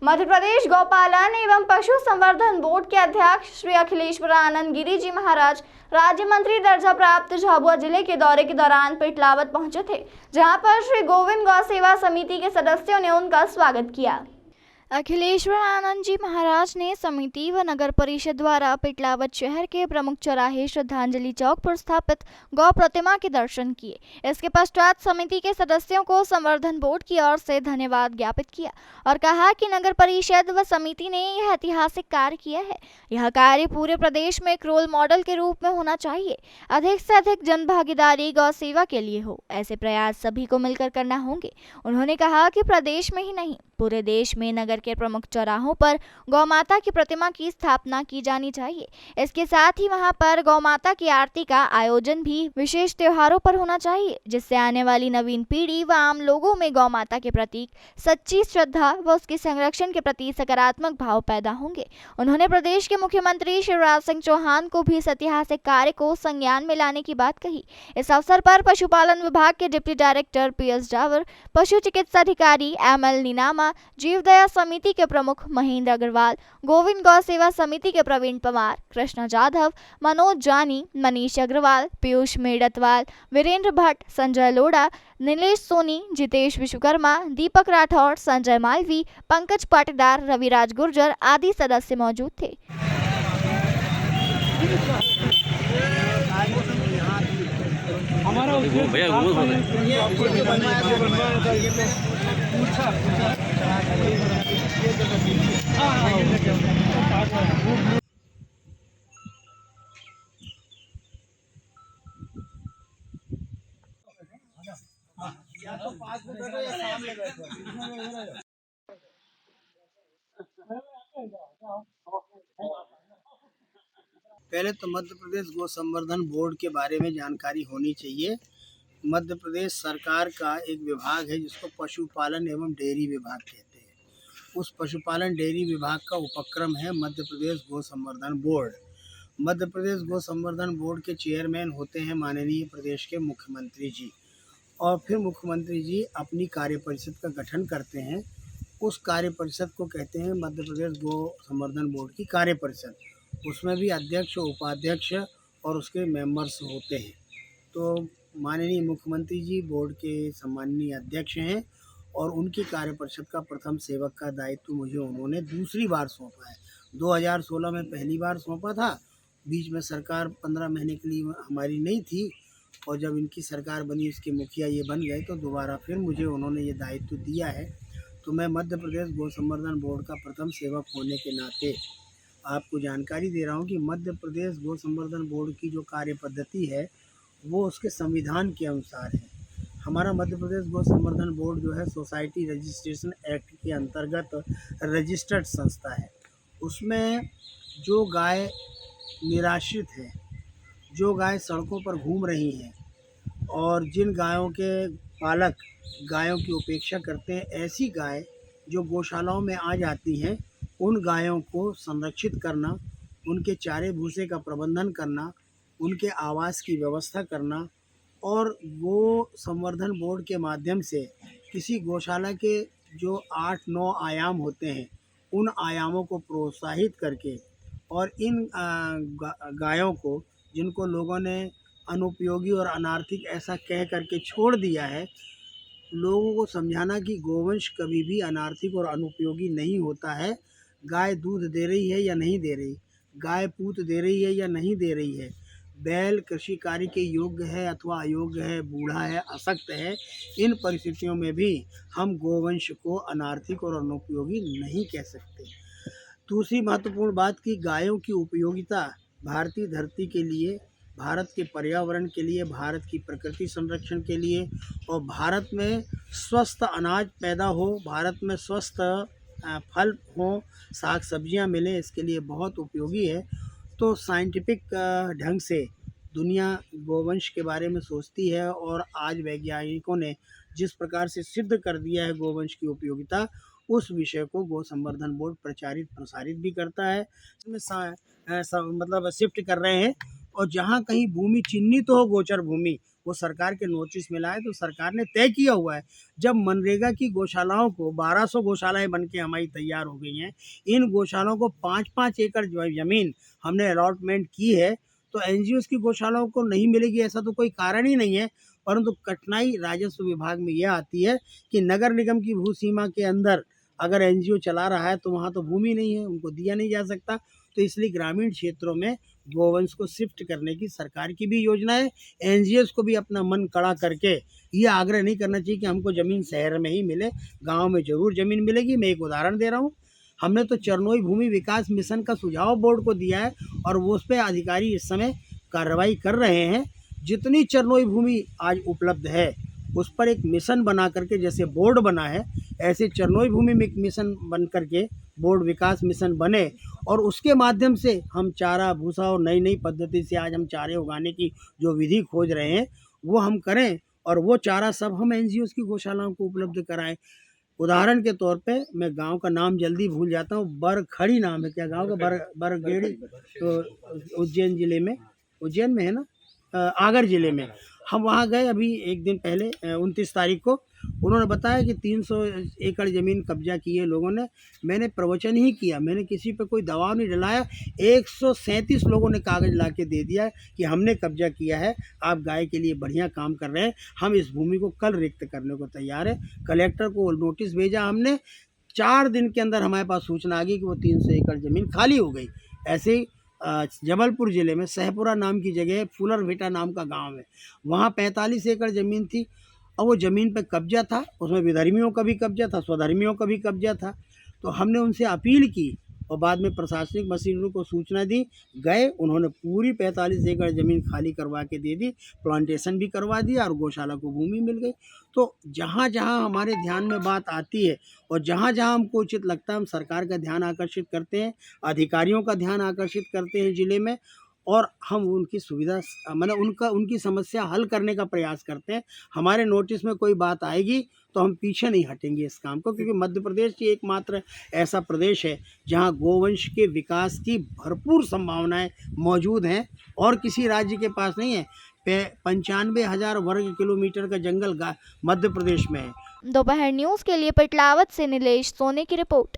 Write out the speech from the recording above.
मध्य प्रदेश गौपालन एवं पशु संवर्धन बोर्ड के अध्यक्ष श्री अखिलेश्वर आनंद गिरी जी महाराज राज्य मंत्री दर्जा प्राप्त झाबुआ जिले के दौरे के दौरान पिटलावत पहुंचे थे, जहां पर श्री गोविंद गौ सेवा समिति के सदस्यों ने उनका स्वागत किया। अखिलेश्वर आनंद जी महाराज ने समिति व नगर परिषद द्वारा पिटलावत शहर के प्रमुख चौराहे श्रद्धांजलि चौक पर स्थापित गौ प्रतिमा के दर्शन किए। इसके पश्चात समिति के सदस्यों को संवर्धन बोर्ड की ओर से धन्यवाद ज्ञापित किया और कहा कि नगर परिषद व समिति ने यह ऐतिहासिक कार्य किया है। यह कार्य पूरे प्रदेश में एक रोल मॉडल के रूप में होना चाहिए। अधिक से अधिक जन भागीदारी गौ सेवा के लिए हो, ऐसे प्रयास सभी को मिलकर करना होंगे। उन्होंने कहा कि प्रदेश में ही नहीं, पूरे देश में नगर के प्रमुख चौराहों पर गौ माता की प्रतिमा की स्थापना की जानी चाहिए। इसके साथ ही वहां पर गौ माता की आरती का आयोजन भी विशेष त्योहारों पर होना चाहिए, जिससे आने वाली नवीन पीढ़ी व आम लोगों में गौ माता के प्रति सच्ची श्रद्धा व उसके संरक्षण के प्रति सकारात्मक भाव पैदा होंगे। उन्होंने प्रदेश के मुख्यमंत्री शिवराज सिंह चौहान को भी इस ऐतिहासिक कार्य को संज्ञान में लाने की बात कही। इस अवसर पर पशुपालन विभाग के डिप्टी डायरेक्टर PS डावर, पशु चिकित्सा अधिकारी ML नीनामा, जीवदया समिति के प्रमुख महेंद्र अग्रवाल, गोविंद गौ सेवा समिति के प्रवीण पवार, कृष्णा जाधव, मनोज जानी, मनीष अग्रवाल, पीयूष मेड़तवाल, वीरेंद्र भट्ट, संजय लोढ़ा, नीलेश सोनी, जितेश विश्वकर्मा, दीपक राठौड़, संजय मालवी, पंकज पाटीदार, रविराज गुर्जर आदि सदस्य मौजूद थे। पहले तो मध्य प्रदेश गौ संवर्धन बोर्ड के बारे में जानकारी होनी चाहिए। मध्य प्रदेश सरकार का एक विभाग है जिसको पशुपालन एवं डेयरी विभाग कहते हैं। उस पशुपालन डेयरी विभाग का उपक्रम है मध्य प्रदेश गौ संवर्धन बोर्ड। मध्य प्रदेश गौ संवर्धन बोर्ड के चेयरमैन होते हैं माननीय प्रदेश के मुख्यमंत्री जी, और फिर मुख्यमंत्री जी अपनी कार्य परिषद का गठन करते हैं। उस कार्य परिषद को कहते हैं मध्य प्रदेश गौ संवर्धन बोर्ड की कार्य परिषद। उसमें भी अध्यक्ष, उपाध्यक्ष और उसके मेंबर्स होते हैं। तो माननीय मुख्यमंत्री जी बोर्ड के सम्माननीय अध्यक्ष हैं और उनकी कार्य परिषद का प्रथम सेवक का दायित्व मुझे उन्होंने दूसरी बार सौंपा है। 2016 में पहली बार सौंपा था, बीच में सरकार 15 महीने के लिए हमारी नहीं थी, और जब इनकी सरकार बनी, इसके मुखिया ये बन गए, तो दोबारा फिर मुझे उन्होंने ये दायित्व दिया है। तो मैं मध्य प्रदेश गौ संवर्धन बोर्ड का प्रथम सेवक होने के नाते आपको जानकारी दे रहा हूँ कि मध्य प्रदेश गौ संवर्धन बोर्ड की जो कार्य पद्धति है वो उसके संविधान के अनुसार है। हमारा मध्य प्रदेश गौ संवर्धन बोर्ड जो है सोसाइटी रजिस्ट्रेशन एक्ट के अंतर्गत रजिस्टर्ड संस्था है। उसमें जो गाय निराश्रित है, जो गाय सड़कों पर घूम रही हैं और जिन गायों के पालक गायों की उपेक्षा करते हैं, ऐसी गाय जो गौशालाओं में आ जाती हैं, उन गायों को संरक्षित करना, उनके चारे भूसे का प्रबंधन करना, उनके आवास की व्यवस्था करना, और गो संवर्धन बोर्ड के माध्यम से किसी गौशाला के जो 8-9 आयाम होते हैं, उन आयामों को प्रोत्साहित करके, और इन गायों को जिनको लोगों ने अनुपयोगी और अनार्थिक ऐसा कह करके छोड़ दिया है, लोगों को समझाना कि गोवंश कभी भी अनार्थिक और अनुपयोगी नहीं होता है। गाय दूध दे रही है या नहीं दे रही, गाय पूत दे रही है या नहीं दे रही है, बैल कृषि कार्य के योग्य है अथवा अयोग्य है, बूढ़ा है, अशक्त है, इन परिस्थितियों में भी हम गोवंश को अनार्थिक और अनुपयोगी नहीं कह सकते। दूसरी महत्वपूर्ण बात कि गायों की उपयोगिता भारतीय धरती के लिए, भारत के पर्यावरण के लिए, भारत की प्रकृति संरक्षण के लिए, और भारत में स्वस्थ अनाज पैदा हो, भारत में स्वस्थ फल हो, साग सब्जियां मिलें, इसके लिए बहुत उपयोगी है। तो साइंटिफिक ढंग से दुनिया गोवंश के बारे में सोचती है, और आज वैज्ञानिकों ने जिस प्रकार से सिद्ध कर दिया है गोवंश की उपयोगिता, उस विषय को गौ संवर्धन बोर्ड प्रचारित प्रसारित भी करता है। इसमें मतलब शिफ्ट कर रहे हैं, और जहाँ कहीं भूमि चिन्हित हो गोचर भूमि, वो सरकार के नोटिस में लाए। तो सरकार ने तय किया हुआ है, जब मनरेगा की गौशालाओं को 1200 गौशालाएं बन के हमारी तैयार हो गई हैं, इन गौशालाओं को 5-5 एकड़ ज़मीन हमने अलॉटमेंट की है, तो एनजीओज़ की गौशालाओं को नहीं मिलेगी ऐसा तो कोई कारण ही नहीं है। परंतु कठिनाई राजस्व विभाग में यह आती है कि नगर निगम की भू सीमा के अंदर अगर एनजीओ चला रहा है तो वहाँ तो भूमि नहीं है, उनको दिया नहीं जा सकता। तो इसलिए ग्रामीण क्षेत्रों में गोवंश को शिफ्ट करने की सरकार की भी योजना है। एनजीओज़ को भी अपना मन कड़ा करके ये आग्रह नहीं करना चाहिए कि हमको ज़मीन शहर में ही मिले, गांव में ज़रूर ज़मीन मिलेगी। मैं एक उदाहरण दे रहा हूँ, हमने तो चरनोई भूमि विकास मिशन का सुझाव बोर्ड को दिया है और वो उस पर अधिकारी इस समय कार्रवाई कर रहे हैं। जितनी चरनोई भूमि आज उपलब्ध है उस पर एक मिशन बना करके, जैसे बोर्ड बना है ऐसे चरनोई भूमि में एक मिशन बन करके बोर्ड विकास मिशन बने और उसके माध्यम से हम चारा भूसा और नई नई पद्धति से आज हम चारे उगाने की जो विधि खोज रहे हैं वो हम करें और वो चारा सब हम एनजीओज़ की गौशालाओं को उपलब्ध कराएं। उदाहरण के तौर पे मैं गांव का नाम जल्दी भूल जाता हूँ, बरखड़ी नाम है क्या गांव का, बरगेड़ी, तो उज्जैन ज़िले में, उज्जैन में है ना, आगर ज़िले में। हम वहाँ गए अभी एक दिन पहले 29 तारीख को। उन्होंने बताया कि 300 एकड़ ज़मीन कब्जा की है लोगों ने। मैंने प्रवचन ही किया, मैंने किसी पे कोई दबाव नहीं डलाया। 137 लोगों ने कागज़ ला के दे दिया कि हमने कब्जा किया है, आप गाय के लिए बढ़िया काम कर रहे हैं, हम इस भूमि को कल रिक्त करने को तैयार है। कलेक्टर को नोटिस भेजा हमने, 4 दिन के अंदर हमारे पास सूचना आ गई कि वो 300 एकड़ ज़मीन खाली हो गई। ऐसे ही जबलपुर ज़िले में सहपुरा नाम की जगह है, फुलर भेटा नाम का गांव है, वहाँ 45 एकड़ ज़मीन थी और वो ज़मीन पे कब्जा था, उसमें विधर्मियों का भी कब्जा था, स्वधर्मियों का भी कब्जा था। तो हमने उनसे अपील की और बाद में प्रशासनिक मशीनरी को सूचना दी, गए, उन्होंने पूरी 45 एकड़ ज़मीन खाली करवा के दे दी, प्लांटेशन भी करवा दिया और गौशाला को भूमि मिल गई। तो जहाँ जहाँ हमारे ध्यान में बात आती है और जहाँ जहाँ हमको उचित लगता है हम सरकार का ध्यान आकर्षित करते हैं, अधिकारियों का ध्यान आकर्षित करते हैं ज़िले में और हम उनकी सुविधा मतलब उनकी समस्या हल करने का प्रयास करते हैं। हमारे नोटिस में कोई बात आएगी तो हम पीछे नहीं हटेंगे इस काम को, क्योंकि मध्य प्रदेश ही एकमात्र ऐसा प्रदेश है जहां गोवंश के विकास की भरपूर संभावनाएं मौजूद हैं और किसी राज्य के पास नहीं है। 95,000 वर्ग किलोमीटर का जंगल मध्य प्रदेश में है। दोपहर न्यूज़ के लिए पटलावत से नीलेश सोनी की रिपोर्ट।